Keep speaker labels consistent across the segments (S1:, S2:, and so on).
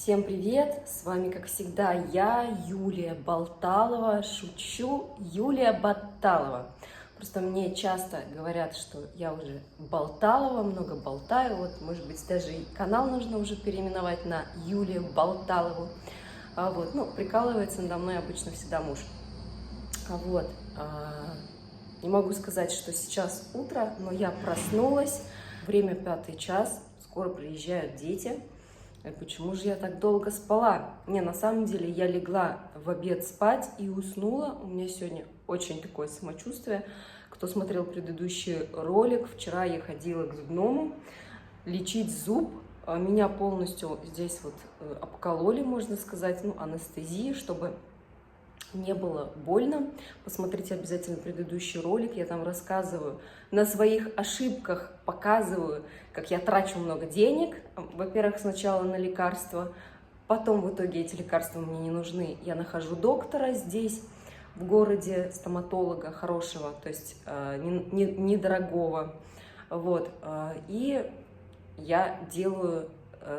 S1: Всем привет! С вами, как всегда, я, Юлия Болталова. Шучу, Юлия Баталова. Просто мне часто говорят, что я уже Болталова, много болтаю. Вот, может быть, даже и канал нужно уже переименовать на Юлию Болталову. Прикалывается надо мной обычно всегда муж. Не могу сказать, что сейчас утро, но я проснулась. Время 5 час, скоро приезжают дети. Почему же я так долго спала? На самом деле я легла в обед спать и уснула. У меня сегодня очень такое самочувствие. Кто смотрел предыдущий ролик, вчера я ходила к зубному лечить зуб. Меня полностью здесь обкололи, можно сказать, анестезией, чтобы не было больно. Посмотрите обязательно предыдущий ролик, я там рассказываю, на своих ошибках показываю, как я трачу много денег. Во-первых, сначала на лекарства, потом в итоге эти лекарства мне не нужны. Я нахожу доктора здесь, в городе, стоматолога хорошего, то есть недорогого. И я делаю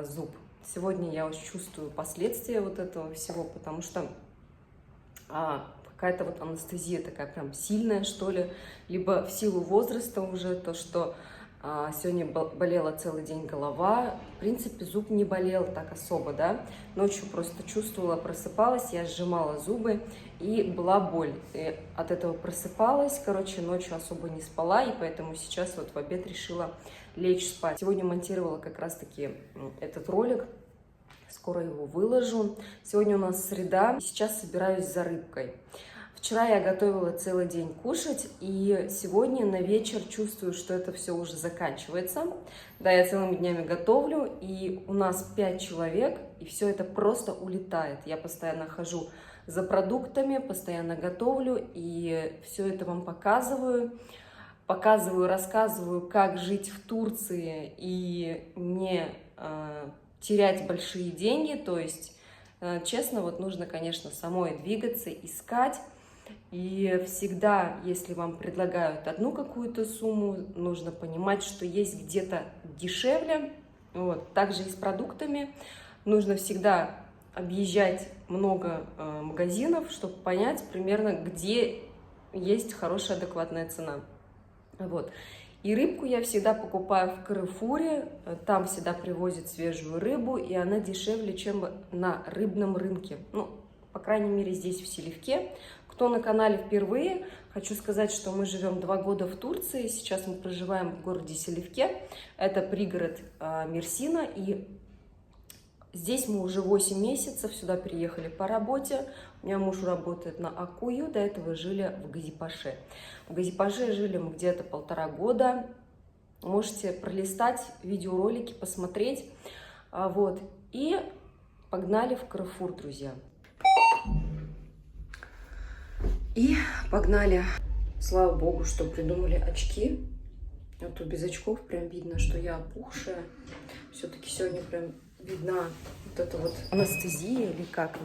S1: зуб. Сегодня я очень чувствую последствия этого всего, потому что какая-то анестезия такая прям сильная, что ли, либо в силу возраста уже то, что сегодня болела целый день голова. В принципе, зуб не болел так особо, да, ночью просто чувствовала, просыпалась, я сжимала зубы, и была боль. И от этого просыпалась, ночью особо не спала, и поэтому сейчас в обед решила лечь спать. Сегодня монтировала как раз-таки этот ролик. Скоро его выложу. Сегодня у нас среда, сейчас собираюсь за рыбкой. Вчера я готовила целый день кушать, и сегодня на вечер чувствую, что это все уже заканчивается. Да, я целыми днями готовлю, и у нас 5 человек, и все это просто улетает. Я постоянно хожу за продуктами, постоянно готовлю, и все это вам показываю. Рассказываю, как жить в Турции и не терять большие деньги. То есть, честно, нужно, конечно, самой двигаться, искать. И всегда, если вам предлагают одну какую-то сумму, нужно понимать, что есть где-то дешевле. Также и с продуктами. Нужно всегда объезжать много магазинов, чтобы понять примерно, где есть хорошая, адекватная цена. И рыбку я всегда покупаю в Каррефуре, там всегда привозят свежую рыбу, и она дешевле, чем на рыбном рынке. По крайней мере, здесь, в Селивке. Кто на канале впервые, хочу сказать, что мы живем 2 года в Турции, сейчас мы проживаем в городе Селивке, это пригород Мерсина, и здесь мы уже 8 месяцев, сюда переехали по работе. У меня муж работает на Аккую, до этого жили в Газипаше. В Газипаше жили мы где-то 1,5 года. Можете пролистать видеоролики, посмотреть. И погнали в Каррефур, друзья. И погнали. Слава богу, что придумали очки. Тут без очков прям видно, что я опухшая. Все-таки сегодня прям видна эта анестезия, или как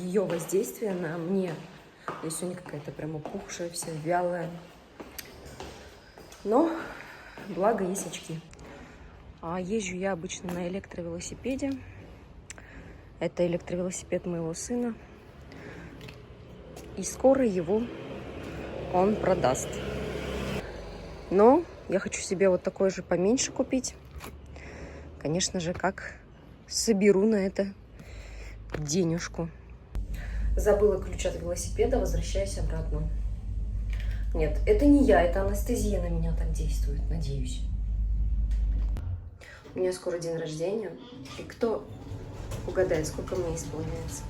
S1: ее воздействие на мне. Я сегодня какая-то прям опухшая, вся вялая. Но благо есть очки. Езжу я обычно на электровелосипеде. Это электровелосипед моего сына. И скоро его он продаст. Но я хочу себе такой же поменьше купить. Конечно же, как соберу на это денежку. Забыла ключ от велосипеда, возвращаюсь обратно. Нет, это не я, это анестезия на меня так действует, надеюсь. У меня скоро день рождения, и кто угадает, сколько мне исполняется?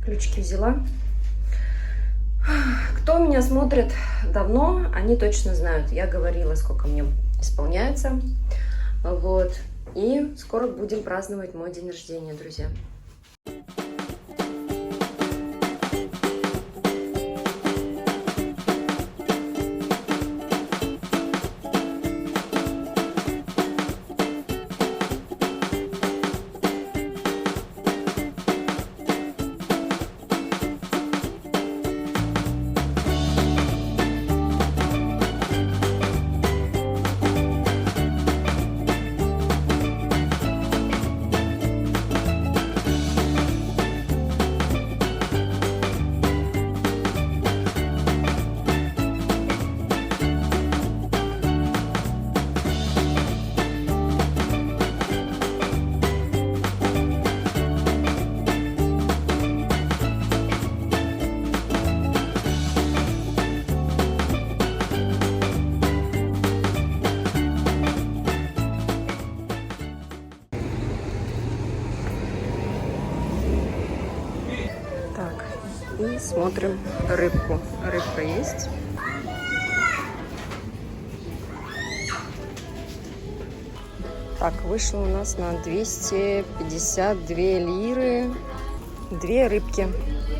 S1: Ключики взяла. Кто меня смотрит давно, они точно знают. Я говорила, сколько мне исполняется. И скоро будем праздновать мой день рождения, друзья. И смотрим рыбку. Рыбка есть. Так, вышло у нас на 252 лиры. 2 рыбки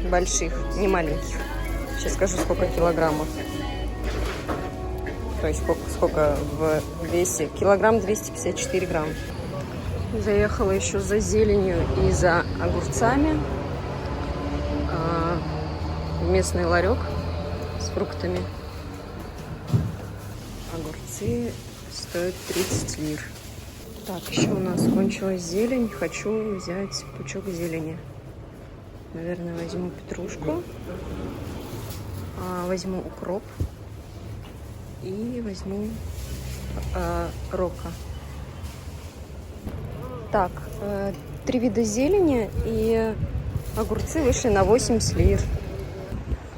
S1: больших, не маленьких. Сейчас скажу, сколько килограммов. То есть сколько в весе. Килограмм 254 грамм. Заехала еще за зеленью и за огурцами. В местный ларек с фруктами. Огурцы стоят 30 лир. Так, еще у нас кончилась зелень. Хочу взять пучок зелени. Наверное, возьму петрушку. Возьму укроп. И возьму рока. Так, 3 вида зелени и огурцы вышли на 80 лир.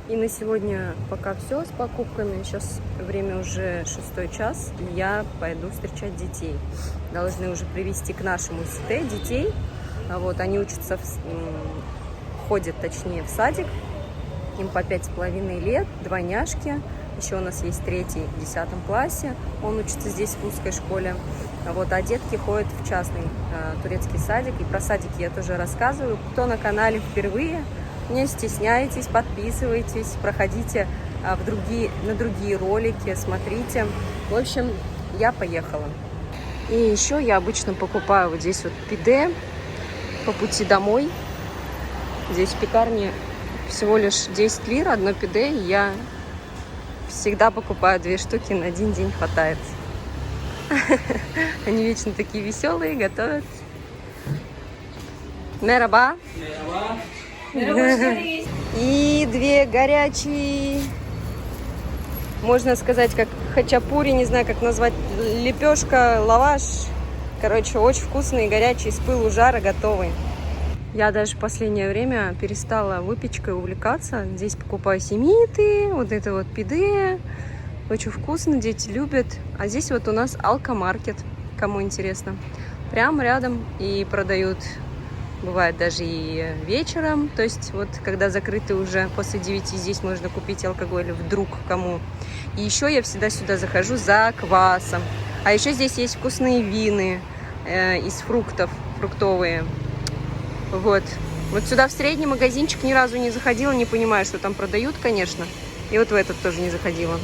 S1: И на сегодня пока все с покупками. Сейчас время уже 6 час, и я пойду встречать детей. Должны уже привезти к нашему СТ детей. Вот, они учатся, ходят точнее в садик. Им по 5,5 лет, двойняшки. Еще у нас есть третий в 10 классе. Он учится здесь в русской школе. Вот, а детки ходят в частный турецкий садик. И про садики я тоже рассказываю. Кто на канале впервые, не стесняйтесь, подписывайтесь, проходите на другие ролики, смотрите. В общем, я поехала. И еще я обычно покупаю вот здесь вот пиде по пути домой. Здесь в пекарне всего лишь 10 лир, одно пиде. И я всегда покупаю 2 штуки, на один день хватает. Они вечно такие веселые, готовят. Мераба. И 2 горячие, можно сказать, как хачапури, не знаю, как назвать, лепешка, лаваш. Короче, очень вкусные, горячие, с пылу жара, готовые. Я даже в последнее время перестала выпечкой увлекаться. Здесь покупаю семиты, вот это вот пиде. Очень вкусно, дети любят. А здесь вот у нас алкомаркет, кому интересно. Прямо рядом, и продают, бывает, даже и вечером. То есть вот когда закрыты уже после 9, здесь можно купить алкоголь, вдруг кому. И еще я всегда сюда захожу за квасом. А еще здесь есть вкусные вины из фруктов, фруктовые. Вот сюда в средний магазинчик ни разу не заходила, не понимаю, что там продают, конечно. И вот в этот тоже не заходила.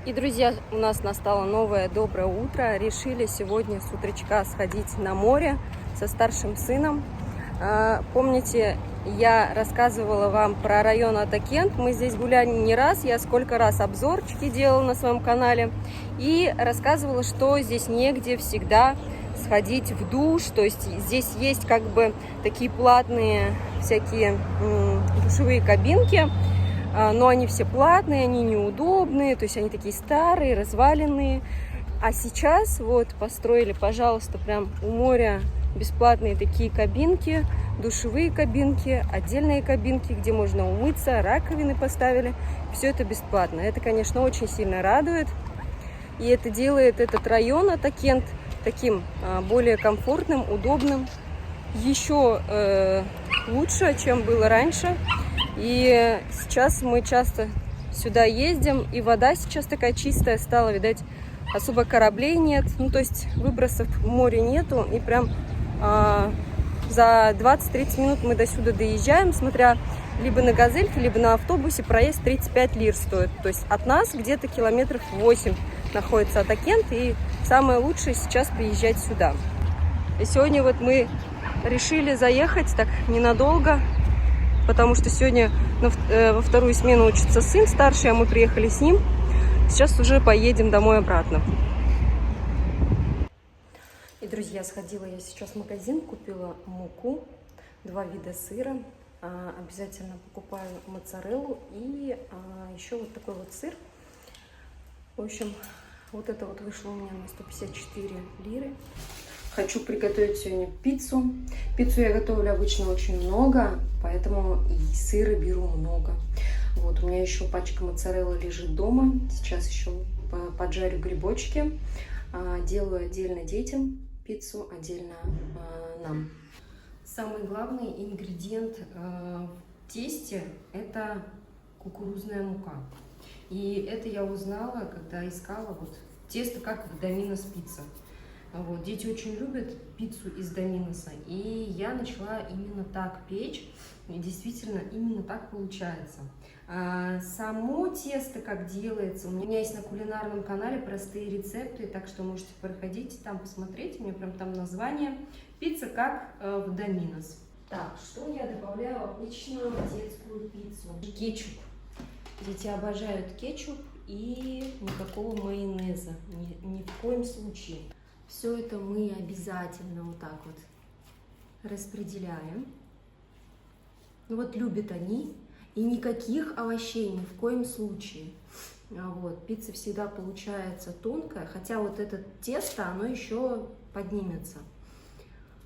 S1: И, друзья, у нас настало новое доброе утро. Решили сегодня с утречка сходить на море со старшим сыном. Помните, я рассказывала вам про район Атакент. Мы здесь гуляли не раз. Я сколько раз обзорчики делала на своем канале. И рассказывала, что здесь негде всегда сходить в душ. То есть здесь есть как бы такие платные всякие душевые кабинки. Но они все платные, они неудобные, то есть они такие старые, разваленные. А сейчас вот построили, пожалуйста, прям у моря бесплатные такие кабинки, душевые кабинки, отдельные кабинки, где можно умыться, раковины поставили. Все это бесплатно. Это, конечно, очень сильно радует. И это делает этот район Атакент таким более комфортным, удобным, еще лучше, чем было раньше. И сейчас мы часто сюда ездим, и вода сейчас такая чистая стала, видать, особо кораблей нет, ну, то есть выбросов в море нету, и прям за 20-30 минут мы до сюда доезжаем, смотря либо на газельке, либо на автобусе, проезд 35 лир стоит, то есть от нас где-то километров 8 находится Атакент, и самое лучшее сейчас приезжать сюда. И сегодня вот мы решили заехать так ненадолго, потому что сегодня во вторую смену учится сын старший, а мы приехали с ним. Сейчас уже поедем домой обратно. И, друзья, сходила я сейчас в магазин, купила муку, 2 вида сыра. Обязательно покупаю моцареллу и еще вот такой вот сыр. В общем, вот это вот вышло у меня на 154 лиры. Хочу приготовить сегодня пиццу. Пиццу я готовлю обычно очень много, поэтому и сыра беру много. Вот, у меня еще пачка моцареллы лежит дома. Сейчас еще поджарю грибочки. Делаю отдельно детям пиццу, отдельно нам. Самый главный ингредиент в тесте – это кукурузная мука. И это я узнала, когда искала вот тесто, как в Доминос пицца. Вот, дети очень любят пиццу из Доминоса, и я начала именно так печь, и действительно именно так получается. Само тесто, как делается, у меня есть на кулинарном канале простые рецепты, так что можете проходить там, посмотреть, у меня прям там название «Пицца как в Доминос». Так, что я добавляю в обычную детскую пиццу? Кетчуп. Дети обожают кетчуп и никакого майонеза, ни в коем случае. Все это мы обязательно вот так вот распределяем. Ну вот любят они. И никаких овощей ни в коем случае. Вот. Пицца всегда получается тонкая, хотя вот это тесто, оно еще поднимется.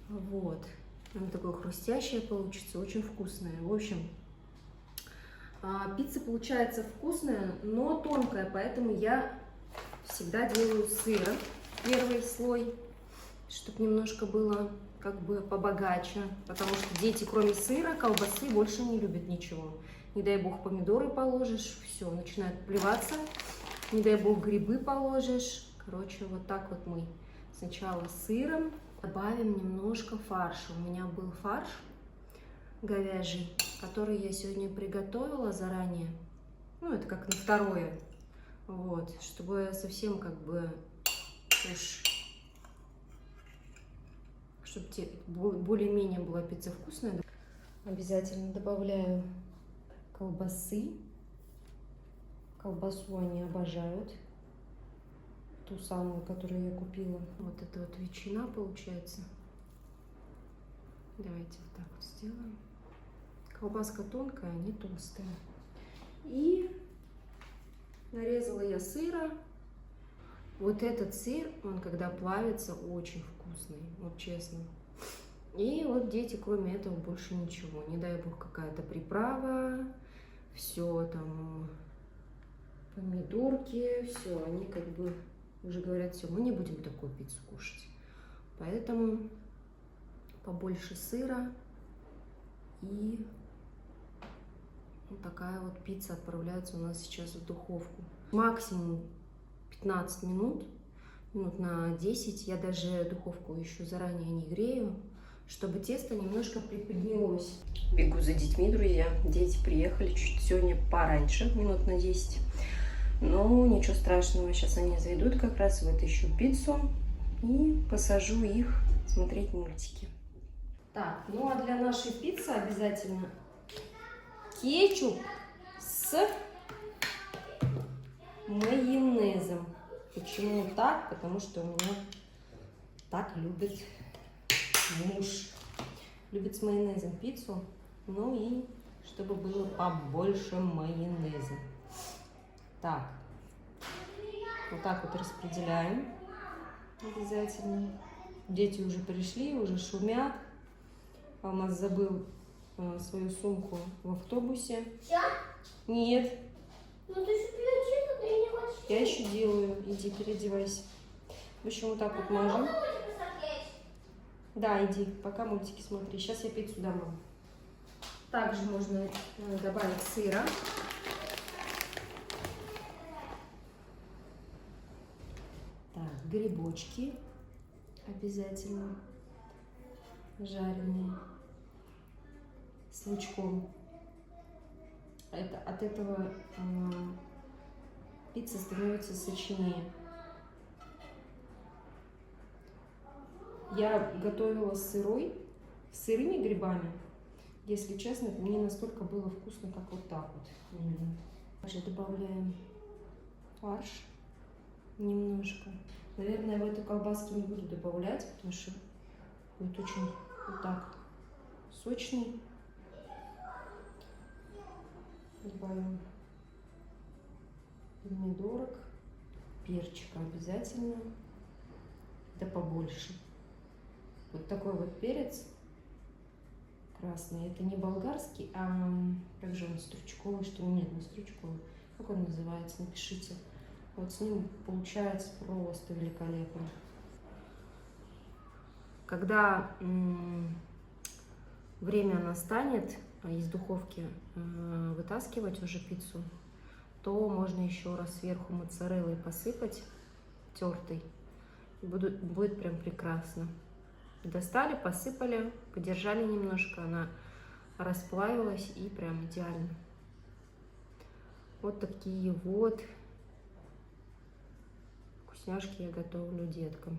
S1: Вот. Оно такое хрустящее получится, очень вкусное. В общем, пицца получается вкусная, но тонкая, поэтому я всегда делаю сыра. Первый слой, чтобы немножко было как бы побогаче, потому что дети, кроме сыра, колбасы, больше не любят ничего. Не дай бог помидоры положишь, все, начинают плеваться. Не дай бог грибы положишь. Короче, вот так вот мы сначала сыром добавим немножко фарша. У меня был фарш говяжий, который я сегодня приготовила заранее. Ну, это как на второе. Вот, чтобы совсем как бы уж, чтобы более-менее была пицца вкусная. Обязательно добавляю колбасы. Колбасу они обожают. Ту самую, которую я купила. Вот это вот ветчина получается. Давайте вот так вот сделаем. Колбаска тонкая, не толстая. И нарезала я сыра. Вот этот сыр, он когда плавится, очень вкусный, вот честно. И вот дети, кроме этого, больше ничего. Не дай бог какая-то приправа, все там, помидорки, все, они как бы уже говорят, все, мы не будем такую пиццу кушать. Поэтому побольше сыра, и вот такая вот пицца отправляется у нас сейчас в духовку. Максимум 15 минут, минут на 10. Я даже духовку еще заранее не грею, чтобы тесто немножко приподнялось. Бегу за детьми, друзья. Дети приехали чуть сегодня пораньше, минут на 10. Но ничего страшного, сейчас они зайдут, как раз вытащу пиццу и посажу их смотреть мультики. Так, ну а для нашей пиццы обязательно кетчуп с майонезом. Почему так? Потому что у меня так любит муж. Любит с майонезом пиццу. Ну и чтобы было побольше майонеза. Так. Вот так вот распределяем. Обязательно. Дети уже пришли, уже шумят. Алмаз забыл свою сумку в автобусе. Все? Нет. Ну ты же переодета, ты не хочешь. Я еще делаю. Иди, переодевайся. В общем, вот так вот мажем. Да, иди, пока мультики смотри. Сейчас я пиццу дам. Также можно добавить сыра. грибочки обязательно жареные с лучком. От этого пицца становится сочнее. Я готовила с сырыми грибами. Если честно, это не настолько было вкусно, как вот так вот. Также добавляем фарш немножко. Наверное, в эту колбаски не буду добавлять, потому что будет очень вот так сочный. Добавим помидорок, перчика обязательно, да побольше. Вот такой вот перец красный. Это не болгарский, а как же он, стручковый, что ли? Нет, не стручковый. Как он называется? Напишите. Вот с ним получается просто великолепно. Когда время настанет из духовки вытаскивать уже пиццу, то можно еще раз сверху моцареллой посыпать тертой. Будет прям прекрасно. Достали, посыпали, подержали немножко, она расплавилась и прям идеально. Вот такие вот вкусняшки я готовлю деткам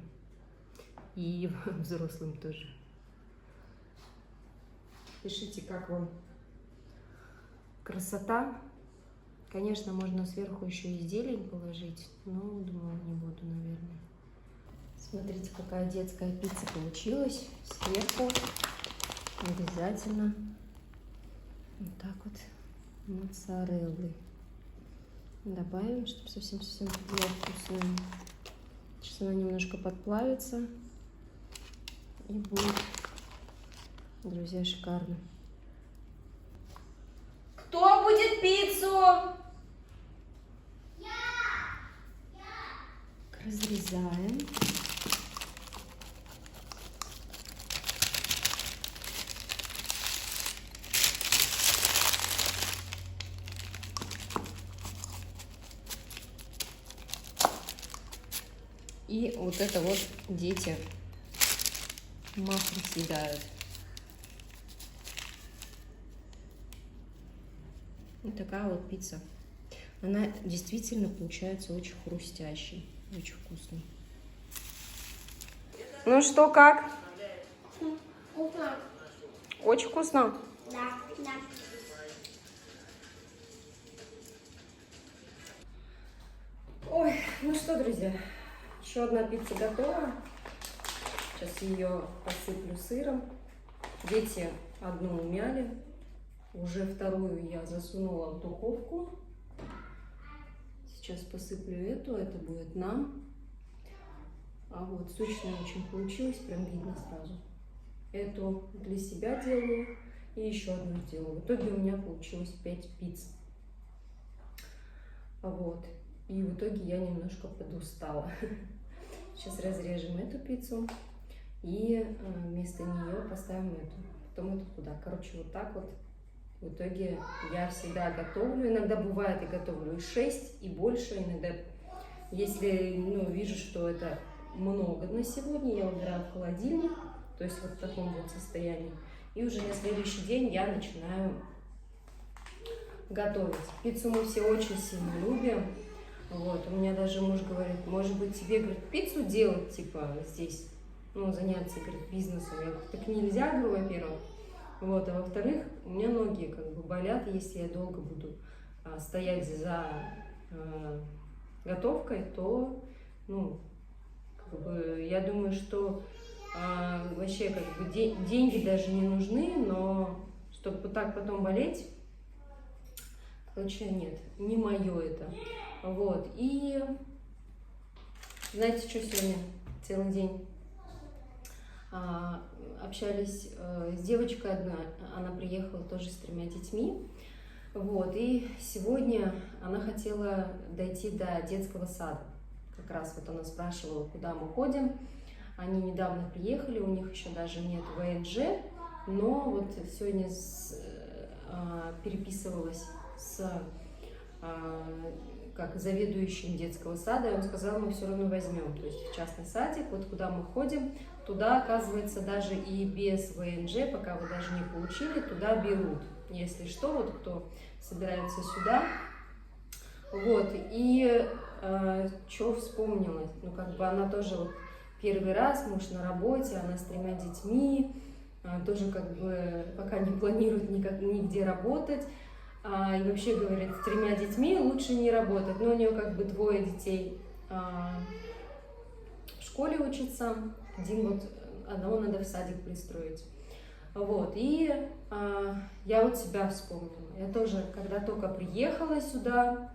S1: и взрослым тоже. Пишите, как вам красота. Конечно, можно сверху еще и зелень положить, но думаю, не буду, наверное. Смотрите, какая детская пицца получилась. Сверху обязательно вот так вот моцареллы добавим, чтобы совсем-совсем была вкусная. Сейчас она немножко подплавится и будет, друзья, шикарно. Кто будет пиццу? Разрезаем. И вот это вот дети масло съедают. Вот такая вот пицца. Она действительно получается очень хрустящей, очень вкусной. Ну что, как?
S2: Вкусно.
S1: Очень вкусно?
S2: Да, да.
S1: Ой, ну что, друзья, еще одна пицца готова. Сейчас ее посыплю сыром. Дети одну умяли, уже вторую я засунула в духовку. Сейчас посыплю эту, это будет нам. А вот сочная очень получилась, прям видно сразу. Эту для себя делаю и еще одну сделаю. В итоге у меня получилось 5 пиц. Вот. И в итоге я немножко подустала. Сейчас разрежем эту пиццу и вместо нее поставим эту. Потом эту туда. Короче, вот так вот. В итоге я всегда готовлю. Иногда бывает и готовлю и 6, и больше. Иногда, если вижу, что это много на сегодня, я убираю в холодильник. То есть вот в таком вот состоянии. И уже на следующий день я начинаю готовить. Пиццу мы все очень сильно любим. Вот, у меня даже муж говорит, может быть, тебе, говорит, пиццу делать, типа, здесь, заняться, говорит, бизнесом. Я говорю, так нельзя, говорю, во-первых. Вот, а во-вторых, у меня ноги как бы болят, если я долго буду стоять за готовкой, то, как бы, я думаю, что вообще, как бы, деньги даже не нужны, но чтобы вот так потом болеть, короче, нет, не мое это. Вот, и знаете, что сегодня целый день общались с девочкой одна, она приехала тоже с 3 детьми, вот, и сегодня она хотела дойти до детского сада, как раз вот она спрашивала, куда мы ходим, они недавно приехали, у них еще даже нет ВНЖ, но вот сегодня переписывалась с как заведующим детского сада, и он сказал, мы все равно возьмем. То есть в частный садик, вот куда мы ходим, туда, оказывается, даже и без ВНЖ, пока вы даже не получили, туда берут. Если что, вот кто собирается сюда. Вот, и что вспомнила? Ну, как бы она тоже вот первый раз, муж на работе, она с 3 детьми, тоже как бы пока не планирует нигде работать. И вообще говорит, с 3 детьми лучше не работать. Но у нее как бы 2 детей в школе учатся, одного надо в садик пристроить. Вот, и я вот себя вспомнила. Я тоже, когда только приехала сюда,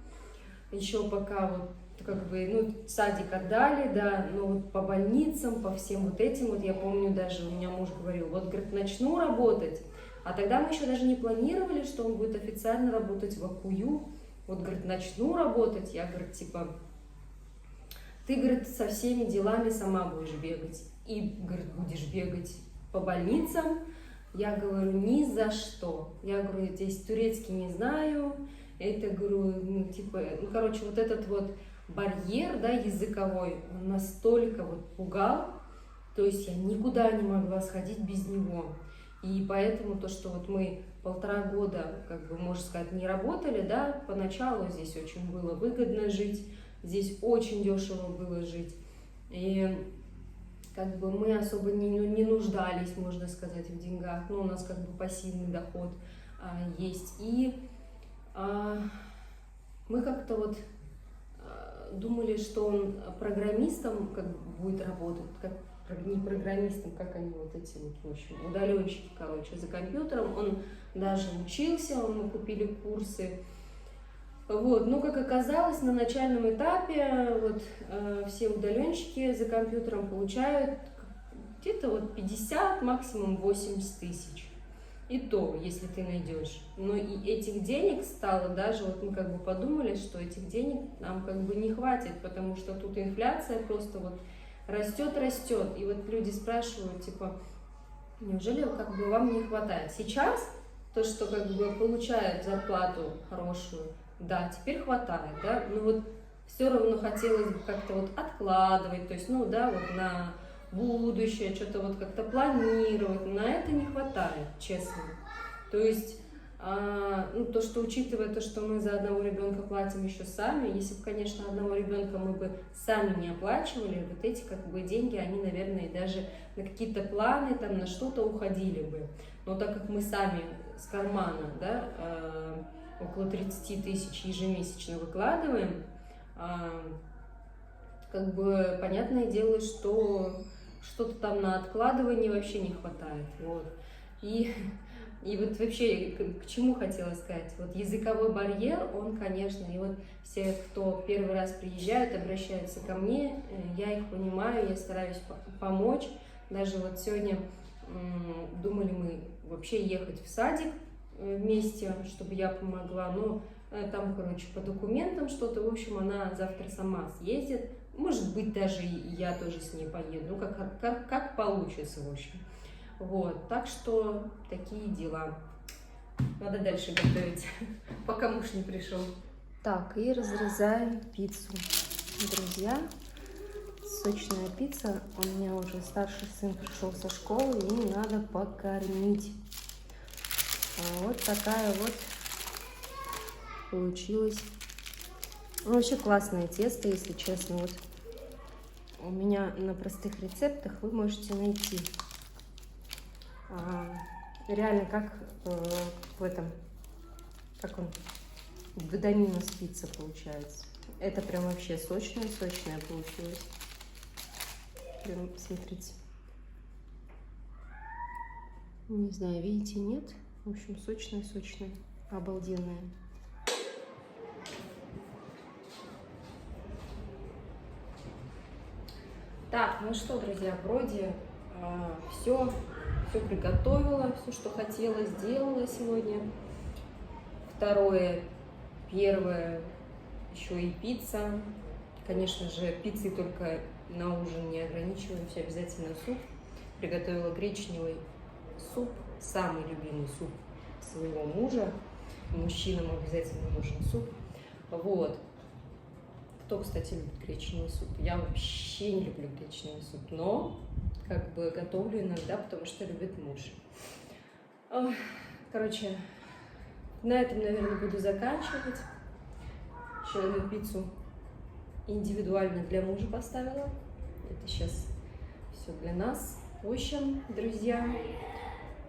S1: еще пока вот как бы, ну, садик отдали, да, ну вот по больницам, по всем вот этим, вот я помню даже, у меня муж говорил, вот, говорит, начну работать, а тогда мы еще даже не планировали, что он будет официально работать в АКУЮ, вот, говорит, начну работать, я, говорит, типа, ты, говорит, со всеми делами сама будешь бегать, и, говорит, будешь бегать по больницам, я говорю, ни за что, я говорю, здесь турецкий не знаю, это, говорю, ну, типа, ну, короче, вот этот вот барьер, да, языковой, он настолько вот пугал, то есть я никуда не могла сходить без него. И поэтому то, что вот мы 1,5 года, как бы, можно сказать, не работали, да, поначалу здесь очень было выгодно жить, здесь очень дешево было жить. И как бы мы особо не нуждались, можно сказать, в деньгах, но у нас как бы пассивный доход есть. И мы как-то вот думали, что он программистом как бы будет работать, как не программистом, как они вот эти вот, в общем, удаленщики, короче, за компьютером. Он даже учился, мы купили курсы. Вот, но как оказалось, на начальном этапе вот все удаленщики за компьютером получают где-то вот 50, максимум 80 тысяч. И то, если ты найдешь. Но и этих денег стало даже, вот мы как бы подумали, что этих денег нам как бы не хватит, потому что тут инфляция просто вот растет. И вот люди спрашивают, типа, неужели как бы вам не хватает? Сейчас то, что как бы получают зарплату хорошую, да, теперь хватает, да, но вот все равно хотелось бы как-то вот откладывать, то есть, ну, да, вот на будущее, что-то вот как-то планировать, на это не хватает, честно. То есть, ну, то, что учитывая то, что мы за одного ребенка платим еще сами, если бы, конечно, одного ребенка мы бы сами не оплачивали, вот эти как бы деньги, они, наверное, даже на какие-то планы, там, на что-то уходили бы. Но так как мы сами с кармана, да, около 30 тысяч ежемесячно выкладываем, как бы понятное дело, что что-то там на откладывание вообще не хватает. Вот. И вот вообще, к чему хотела сказать, вот языковой барьер, он, конечно, и вот все, кто первый раз приезжают, обращаются ко мне, я их понимаю, я стараюсь помочь. Даже вот сегодня думали мы вообще ехать в садик вместе, чтобы я помогла, но там, короче, по документам что-то, в общем, она завтра сама съездит. Может быть, даже и я тоже с ней поеду, ну, как получится, в общем. Вот, так что такие дела. Надо дальше готовить, пока муж не пришел. Так, и разрезаем пиццу. Друзья, сочная пицца. У меня уже старший сын пришел со школы, и надо покормить. Вот такая вот получилась. Ну, вообще классное тесто, если честно. Вот у меня на простых рецептах вы можете найти. Реально, как в этом, как он, в Доминос пицца получается. Это прям вообще сочная получилась. Прям, смотрите. Не знаю, видите, нет? В общем, сочная, обалденная. Так, ну что, друзья, вроде все приготовила, все, что хотела, сделала сегодня. Второе, первое, еще и пицца. Конечно же, пиццей только на ужин не ограничиваемся, обязательно суп. Приготовила гречневый суп, самый любимый суп своего мужа. Мужчинам обязательно нужен суп. Вот. Кто, кстати, любит гречневый суп? Я вообще не люблю гречневый суп, но как бы готовлю иногда, потому что любит муж. Ох, короче, на этом, наверное, буду заканчивать. Еще одну пиццу индивидуально для мужа поставила. Это сейчас все для нас. В общем, друзья,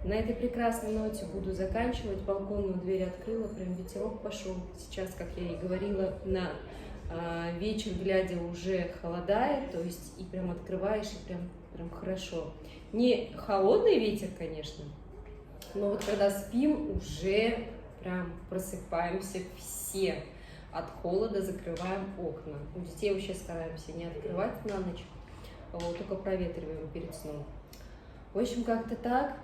S1: на этой прекрасной ноте буду заканчивать. Балконную дверь открыла, прям ветерок пошел. Сейчас, как я и говорила, на вечер глядя уже холодает, то есть и прям открываешь, и прям хорошо. Не холодный ветер, конечно, но вот когда спим, уже прям просыпаемся все. От холода закрываем окна. У детей вообще стараемся не открывать на ночь, вот, только проветриваем перед сном. В общем, как-то так.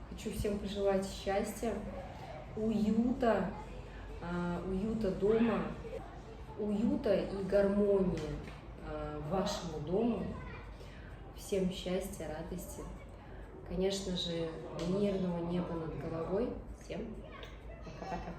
S1: Хочу всем пожелать счастья, уюта, уюта дома, уюта и гармонии вашему дому. Всем счастья, радости. Конечно же, мирного неба над головой. Всем пока-пока.